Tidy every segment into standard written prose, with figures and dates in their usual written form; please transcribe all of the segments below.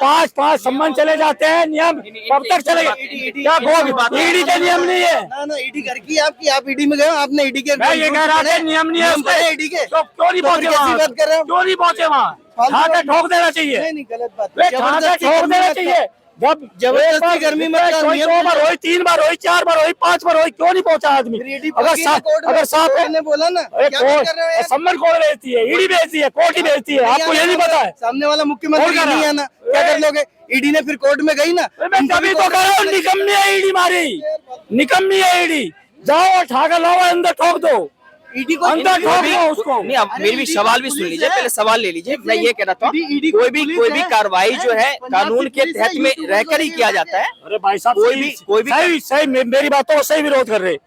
पांच पांच सम्मान चले जाते हैं, नियम कब तक चलेगा? क्या ईडी के नियम नहीं है? ना ईडी घर की आपकी, आप ईडी में गए, आपने ईडी के मैं ये कह रहा था नियम नहीं है उसके, ईडी के, तो क्यों नहीं पहुंचे वहाँ? बात कर रहे हो? क्यों नहीं पहुंचे वहाँ? ठोक देना चाहिए, नहीं गलत बात, ठोक देना चाहिए। जब जबरदस्ती गर्मी में दो बार हुई, 3 बार हुई, 4 बार हुई, 5 बार हुई, क्यों नहीं पहुंचा आदमी? अगर साफ ने बोला ना, सम्मन कौन भेजती है? ईडी भेजती है, कोर्ट ही भेजती है, आपको ये नहीं पता है? सामने वाला मुख्यमंत्री नहीं आना, क्या कर लोगे? ईडी ने फिर कोर्ट में गई ना, मैं तभी तो कह रहा हूँ, निकम्मी है ईडी, मारी निकम्मी है ईडी। जाओ ठाकर लाओ, अंदर ठोक दो, ईडी को अंदर ठोक दो उसको। नहीं, अब मेरी भी सवाल भी सुन लीजिए, पहले सवाल ले लीजिए। मैं ये कह रहा था, कोई भी कार्रवाई जो है कानून के तहत में रहकर ही किया जाता है। अरे भाई साहब, कोई भी सही मेरी बातों का सही विरोध कर रहे।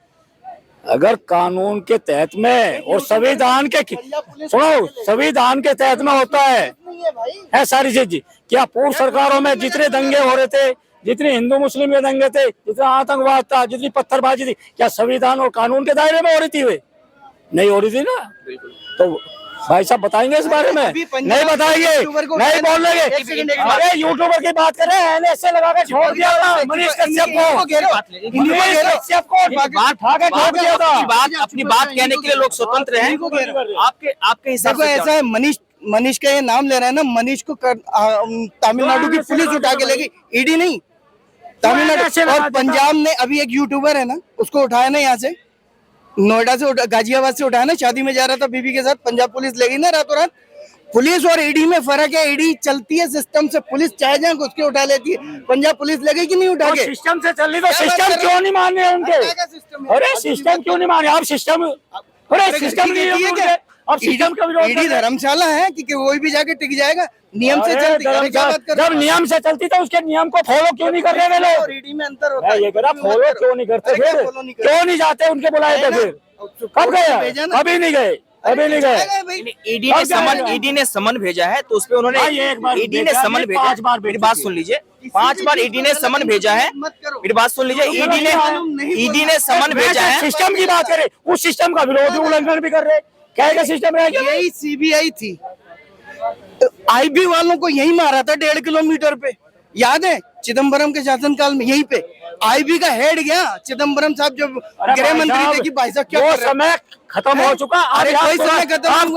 अगर कानून के तहत में और संविधान के सुनो, संविधान के तहत में होता है सारी चीज। क्या पूर्व सरकारों में जितने दंगे हो रहे थे, जितने हिंदू मुस्लिम के दंगे थे, जितना आतंकवाद था, जितनी पत्थरबाजी थी, क्या संविधान और कानून के दायरे में हो रही थी? वे नहीं हो रही थी ना। तो भाई साहब बताएंगे इस बारे में? नहीं बताएंगे, नहीं बोलेंगे। अरे यूट्यूबर की बात करें, ऐसे लगा के छोड़ दिया था मनीष कश्यप को, अपनी बात कहने के लिए लोग स्वतंत्र हैं। आपके हिसाब से ऐसा है, मनीष का ये नाम ले रहे हैं ना, मनीष को तमिलनाडु की पुलिस उठा के लेगी, ईडी नहीं, तमिलनाडु। और पंजाब ने अभी एक यूट्यूबर है ना, उसको उठाया ना यहाँ से, नोएडा से, गाजियाबाद से उठाया ना, शादी में जा रहा था बीबी के साथ, पंजाब पुलिस लेगी ना रातों रात। पुलिस और ईडी में फर्क है, ईडी चलती है सिस्टम से, पुलिस चाहे जाए घुस के उठा लेती है, पंजाब पुलिस लगेगी कि नहीं उठा के? सिस्टम से चल रही, तो सिस्टम क्यों नहीं मान रहे उनके? अरे सिस्टम क्यों नहीं मान रहे आप? सिस्टम, अरे सिस्टम नहीं है, अब सिस्टम का विरोध। ईडी धर्मशाला है कि कोई भी जाके टिक जाएगा, नियम से चलती है। जब नियम से चलती तो उसके नियम को फॉलो क्यों नहीं कर रहे लोग? ईडी में अंतर होता है, ये करा फॉलो क्यों नहीं करते? फिर क्यों नहीं जाते उनके बुलाए थे? फिर कब गए? अभी नहीं गए, अभी नहीं गए। ईडी ने समन भेजा है, तो उसपे उन्होंने, ईडी ने समन भेजा, 5 बार, मेरी बात सुन लीजिए, 5 बार ईडी ने समन भेजा है, मेरी बात सुन लीजिए। ईडी ने समन भेजा है। सिस्टम की बात करें, उस सिस्टम का विरोध उल्लंघन भी कर रहे। क्या सिस्टम है? यही सीबीआई थी, आईबी वालों को यही मारा था 1.5 किलोमीटर पे, याद है? चिदम्बरम के शासनकाल में यहीं पे आईबी का हेड गया, चिदम्बरम साहब जब गृह मंत्री थे कि भाई साहब क्या समय खत्म हो चुका। अरे कोई समय खत्म,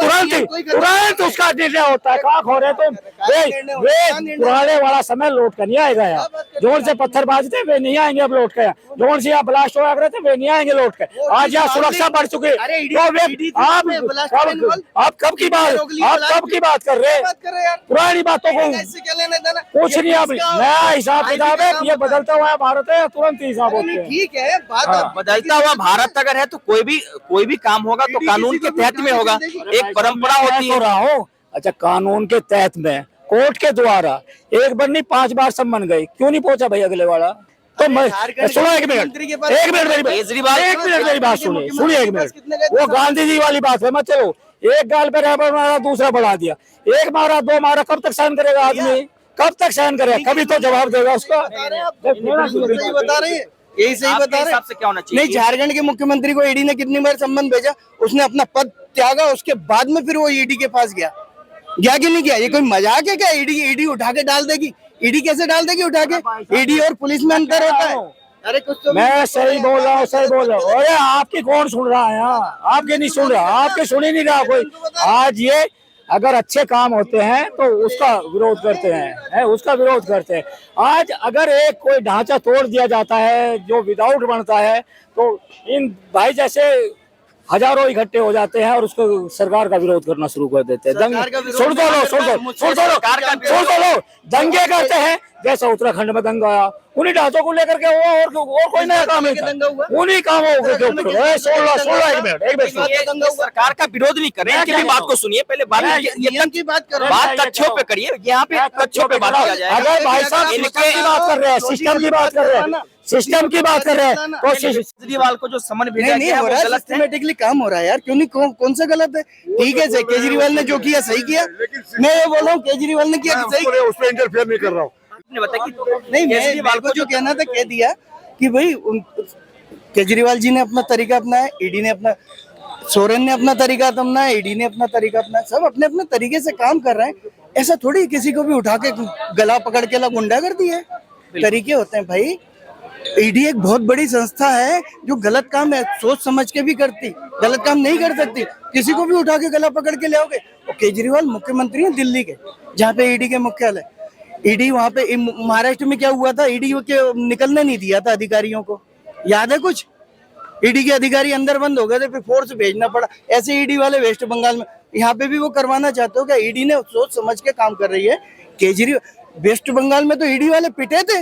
तुरंत उसका निर्णय होता है। कहाँ खो रहे तुम? वे पुराने वाला समय लौट कर नहीं आएगा यार। जोर से पत्थरबाजी थे, वे नहीं आएंगे अब लौट कर। जोर से यहाँ ब्लास्ट हो रहे थे, वे नहीं आएंगे लौट कर। आज यहाँ सुरक्षा बढ़ चुकी है। आप कब की बात कर रहे हैं? पुरानी बातों को कुछ नहीं। अब नया हिसाब किताब है, ये बदलता हुआ भारत है, तुरंत हिसाब होता है। ठीक है, बदलता हुआ भारत अगर है तो कोई भी काम होगा तो कानून के तहत में होगा, एक परंपरा होती है। रहा हूँ, अच्छा कानून के तहत में, कोर्ट के द्वारा 1 बार नहीं 5 बार सम्मन गई, क्यों नहीं पहुंचा भाई अगले वाला? तो मैं सुनो, 1 मिनट मेरी बात सुनिए 1 मिनट। वो गांधी जी वाली बात है, मत चलो, एक गाल पे रबर मारा, दूसरा बढ़ा दिया, 1 मारा 2 मारा, कब तक सहन करेगा आदमी? कब तक सहन करेगा? कभी तो जवाब देगा उसका। बता रहे हैं, यही सही बता रहे हैं। क्या होना चाहिए? नहीं, झारखंड के मुख्यमंत्री को ईडी ने कितनी बार सम्मन भेजा, उसने अपना पद त्यागा, उसके बाद में फिर वो ईडी के पास गया कि नहीं गया? ये कोई मजाक है क्या? ईडी उठा के डाल देगी? ईडी कैसे डाल देगी उठा के? ईडी और पुलिस में अंतर होता है। अरे कुछ तो मैं सही बोल रहा हूँ, सही बोल रहा हूँ। अरे आपकी कौन सुन रहा है? आपके नहीं सुन रहा, आपके सुन ही नहीं रहा कोई। आज ये अगर अच्छे काम होते हैं तो उसका विरोध करते हैं, उसका विरोध करते हैं। आज अगर एक कोई ढांचा तोड़ दिया जाता है जो विदाउट बनता है, तो इन भाई जैसे हजारों इकट्ठे हो जाते हैं और उसको सरकार का विरोध करना शुरू कर देते हैं। सुन तो लो, दंगे करते हैं। जैसा उत्तराखंड में दंगा आया, उन्हीं ढांचों को लेकर के हुआ, और कोई नया काम नहीं था, उन्हीं कामों के ऊपर। 16 एक मिनट, सरकार का विरोध नहीं कर रहे हैं, इनकी बात को सुनिए पहले। बात तथ्यों पे करिए, यहाँ पे तथ्यों पे बात किया जाए। अगर भाई साहब सिस्टम की बात कर रहे हैं, सिस्टम की बात कर रहे हैं, सिस्टम की बात कर रहे हैं, तो केजरीवाल को जो समन भेजा गया है वो गलत है। सिस्टमेटिकली काम हो रहा है यार, क्यों नहीं? कौन सा गलत है? ठीक है, केजरीवाल ने जो किया सही किया। मैं ये बोल रहा हूँ केजरीवाल ने किया सही, उस पर इंटरफेयर नहीं कर रहा हूँ। बताया कि नहीं, केजरीवाल को जो कहना था कह दिया कि भाई केजरीवाल जी ने अपना तरीका अपनाया, ईडी ने अपना, सोरेन ने अपना तरीका अपनाया, ईडी ने अपना तरीका अपनाया, सब अपने अपने तरीके से काम कर रहे हैं। ऐसा थोड़ी किसी को भी उठा के गला पकड़ के गुंडा कर दिया है। तरीके होते हैं भाई। ईडी एक बहुत बड़ी संस्था है जो गलत काम है सोच समझ के भी करती, गलत काम नहीं कर सकती। किसी को भी उठा के गला पकड़ के ले आओगे। और केजरीवाल मुख्यमंत्री हैं दिल्ली के, जहाँ पे ईडी के मुख्यालय। ईडी वहाँ पे महाराष्ट्र में क्या हुआ था, ईडी के निकलने नहीं दिया था अधिकारियों को, याद है कुछ? ईडी के अधिकारी अंदर बंद हो गए थे, फिर फोर्स भेजना पड़ा। ऐसे ईडी वाले वेस्ट बंगाल में, यहाँ पे भी वो करवाना चाहते हो क्या? ईडी ने सोच समझ के काम कर रही है। केजरीवाल वेस्ट बंगाल में तो ईडी वाले पिटे थे,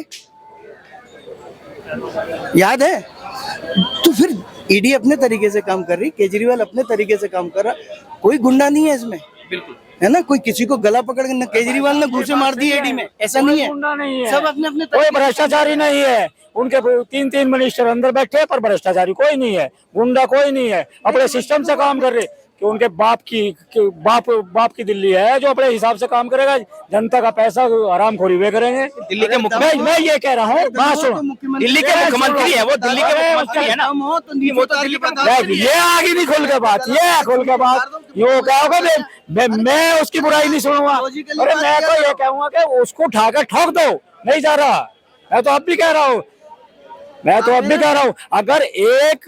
याद है? तो फिर ईडी अपने तरीके से काम कर रही, केजरीवाल अपने तरीके से काम कर रहा। कोई गुंडा नहीं है इसमें, बिल्कुल है ना? कोई किसी को गला पकड़ के, केजरीवाल ने घूसे मार दी ईडी में, ऐसा नहीं है। गुंडा नहीं है, सब अपने अपने कोई भ्रष्टाचारी नहीं है। उनके 3-3 मिनिस्टर अंदर बैठे पर भ्रष्टाचारी कोई नहीं है, गुंडा कोई नहीं है। अपने सिस्टम से काम कर रहे कि उनके बाप की दिल्ली है जो अपने हिसाब से काम करेगा। जनता का पैसा हरामखोरी वे करेंगे। दिल्ली के मुख्यमंत्री, मैं ये कह रहा हूँ, बात सुनो, दिल्ली के मुख्यमंत्री है वो, दिल्ली के मुख्यमंत्री है ना, वो तो दिल्ली के। ये आगे नहीं खुल के बात, ये खुल के बात यो क्या होगा। मैं उसकी बुराई नहीं सुनूंगा। अरे मैं तो ये कहूंगा कि उसको उठाकर ठोक दो, नहीं जा रहा। मैं तो अब भी कह रहा हूँ, अगर एक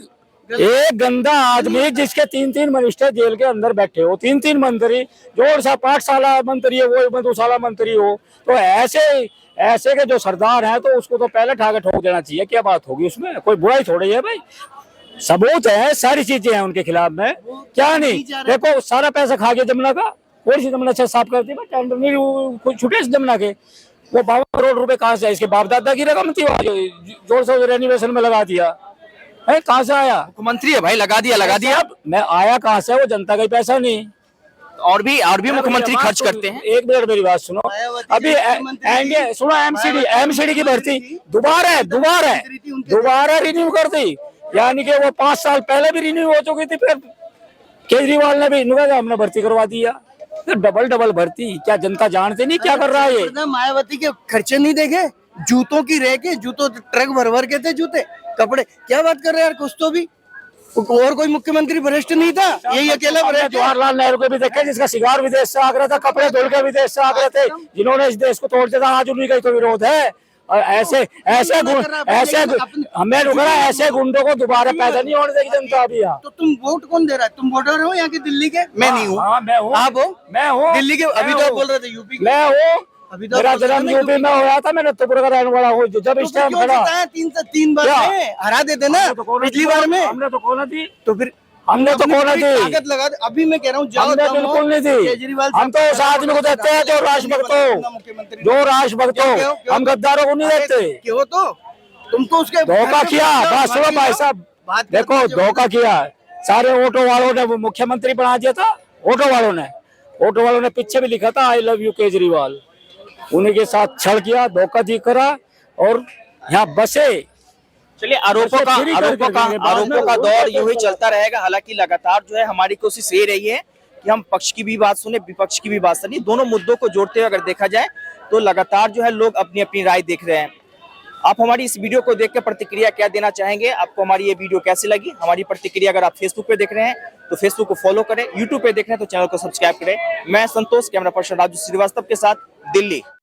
गंदा आदमी जिसके 3-3 मिनिस्टर जेल के अंदर बैठे हो, 3-3 मंत्री, जो 5 साल मंत्री है वो 2 साल मंत्री हो, तो ऐसे के जो सरदार हैं तो उसको तो पहले ठाके ठोक देना चाहिए। क्या बात होगी उसमें? कोई बुराई थोड़ी है भाई, सबूत है, सारी चीजें हैं उनके खिलाफ में। क्या नहीं, देखो सारा पैसा खा गया जमुना का, कौन सी जमुना से साफ करती है? टेंडर नहीं कुछ छुटे जमुना के। वो 52 करोड़ रुपए कहाँ से? इसके बाप दादा की रकम थी, जोर से रेनोवेशन में लगा दिया है। कहाँ से आया? मुख्यमंत्री है भाई, लगा दिया। अब मैं आया कहाँ से? वो जनता का ही पैसा नहीं। और भी मुख्यमंत्री खर्च करते हैं। एक मिनट मेरी बात सुनो। अभी आएंगे, सुनो, एमसीडी की भर्ती दोबारा रिन्यू कर दी, यानी कि वो 5 साल पहले भी रिन्यू हो चुकी थी। फिर केजरीवाल ने भी हमने भर्ती करवा दिया। डबल भर्ती। क्या जनता जानते नहीं क्या कर रहा है ये? मायावती के खर्चे नहीं देखे, जूतों की रह के, जूतों ट्रक भर के थे, जूते कपड़े। क्या बात कर रहे हैं यार? कुछ तो भी और कोई मुख्यमंत्री भ्रष्ट नहीं था, यही अकेला भ्रष्ट। जवाहरलाल नेहरू को भी देखे, जिसका सिगार विदेश से आ रहा था, कपड़े धुल के विदेश से आ रहे थे, जिन्होंने इस देश को तोड़ दिया था। आज उन्हीं का ही तो विरोध है। और ऐसे हमें रुक रहा, ऐसे गुंडों को दोबारा पैदा नहीं होने देगी जनता अभी यहाँ। तो तुम वोट कौन दे रहा है? तुम वोटर हो यहाँ के दिल्ली के? मैं नहीं हूँ। मैं हूँ। आप हो? मैं हूँ दिल्ली के। अभी तो बोल रहे थे यूपी के। मैं हूँ। अभी तो मेरा जन्म यूपी में हुआ था, मैंने त्रिपुरा का रहने वाला हूँ। जब इस टाइम खड़ा 3 बार हरा देते ना पिछली बार में। हमने तो कौन दी, तो फिर हमने तो कौन दी ताकत लगा। अभी मैं कह रहा हूँ, हमने बिल्कुल नहीं दी। केजरीवाल हम तो उस आदमी को देते हैं जो राष्ट्रभक्त हो, हम गद्दारों को नहीं देते। क्यों? तो तुम तो उसके धोखा किया। बात सुनो भाई साहब, देखो धोखा किया। सारे ऑटो वालों ने मुख्यमंत्री बना दिया था। ऑटो वालों ने पीछे भी लिखा था आई लव यू केजरीवाल। उन्हीं के साथ छल किया, धोखा दी करा और यहाँ बसे। चलिए, आरोपों का दौर यूं ही चलता रहेगा। हालांकि लगातार जो है हमारी कोशिश ये रही है कि हम पक्ष की भी बात सुने, विपक्ष की भी बात सुने। दोनों मुद्दों को जोड़ते हुए अगर देखा जाए तो लगातार जो है लोग अपनी अपनी राय देख रहे हैं। आप हमारी इस वीडियो को देख कर प्रतिक्रिया क्या देना चाहेंगे? आपको हमारी ये वीडियो कैसी लगी? हमारी प्रतिक्रिया अगर आप फेसबुक पे देख रहे हैं तो फेसबुक को फॉलो करें, यूट्यूब पे देख रहे हैं तो चैनल को सब्सक्राइब करें। मैं संतोष, कैमरा पर्सन राजू श्रीवास्तव के साथ, दिल्ली।